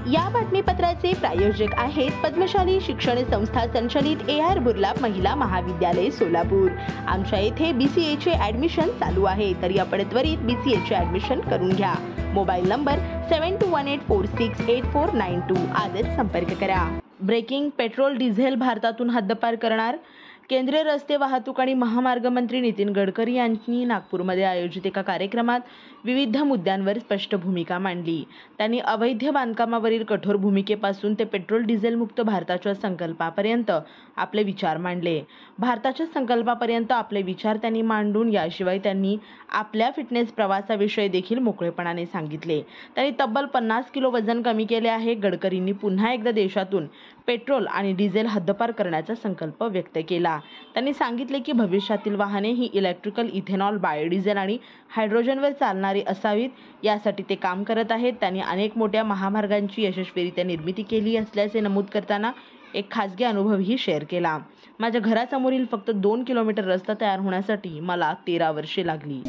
या बातमीपत्राचे प्रायोजक आहेत पद्मशाली शिक्षण संस्था संचलित AR बुर्ला महिला महाविद्यालय सोलापूर। आमच्या येथे BCA चे ऍडमिशन चालू आहे, तरी आपण त्वरित BCA चे ऍडमिशन करून घ्या। मोबाईल नंबर 7218468492 आजच संपर्क करा। ब्रेकिंग पेट्रोल डिझेल भारतातून हद्दपार करणार। केंद्रीय रस्ते वाहतूक आणि महामार्ग मंत्री नितीन गडकरी यांनी नागपूरमध्ये आयोजित एका कार्यक्रमात विविध मुद्द्यांवर स्पष्ट भूमिका मांडली। त्यांनी अवैध बांधकामावरील कठोर भूमिकेपासून ते पेट्रोल डिझेल मुक्त भारताच्या संकल्पापर्यंत आपले विचार मांडले। भारताच्या संकल्पापर्यंत आपले विचार त्यांनी मांडून याशिवाय त्यांनी आपल्या फिटनेस प्रवासाविषयी देखील मोकळेपणाने सांगितले। त्यांनी तब्बल 50 किलो वजन कमी केले आहे। गडकरींनी पुन्हा एकदा देशातून पेट्रोल आणि डिझेल हद्दपार करण्याचा संकल्प व्यक्त केला। त्यांनी सांगितले की भविष्यातील वाहने ही इलेक्ट्रिकल, इथेनॉल, बायोडिझेल आणि हायड्रोजनवर चालणारी असावीत, यासाठी ते काम करत आहेत। त्यांनी अनेक मोठ्या महामार्गांची यशस्वीरित्या निर्मिती केली असल्याचे नमूद करताना एक खासगी अनुभवही शेअर केला। माझ्या घरासमोरील फक्त 2 किलोमीटर रस्ता तयार होण्यासाठी मला 13 वर्षे लागली।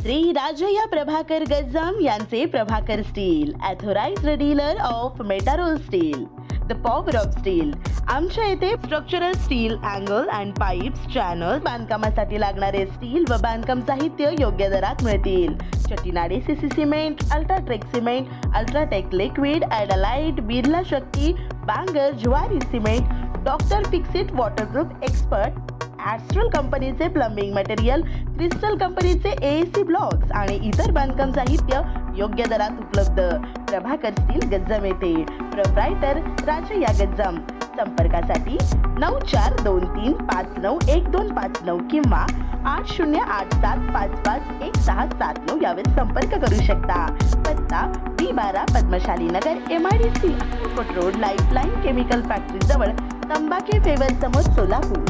श्री राजय्या प्रभाकर गज्जाम यांचे Prabhakar steel, authorised dealer of Metarol steel, the power of steel. आमच्या येथे structural steel, angle and pipes, channel, बांधकामासाठी लागणारे स्टील व बांधकाम साहित्य योग्य दरात मिळतील। Chettinad CC cement, UltraTech cement, UltraTech liquid, ॲडलाइट, Birla Shakti, Bangur, Zuari cement, doctor Fixit waterproof expert, Astral कंपनीचे प्लंबिंग मटेरियल, क्रिस्टल कंपनीचे AAC ब्लॉक्स आणि इतर बांधकाम साहित्य योग्य दरात उपलब्ध। प्रभाकर स्टील गज्जाम येथे। प्रोप्रायटर राजय्या गज्जाम। संपर्कासाठी 9423591259 किंवा 8087551679 यावर संपर्क करू शकता। पत्ता B12 पद्मशाली नगर, MIDC road, lifeline chemical factory जवळ, तंबाखे फेवर समोर, सोलापूर।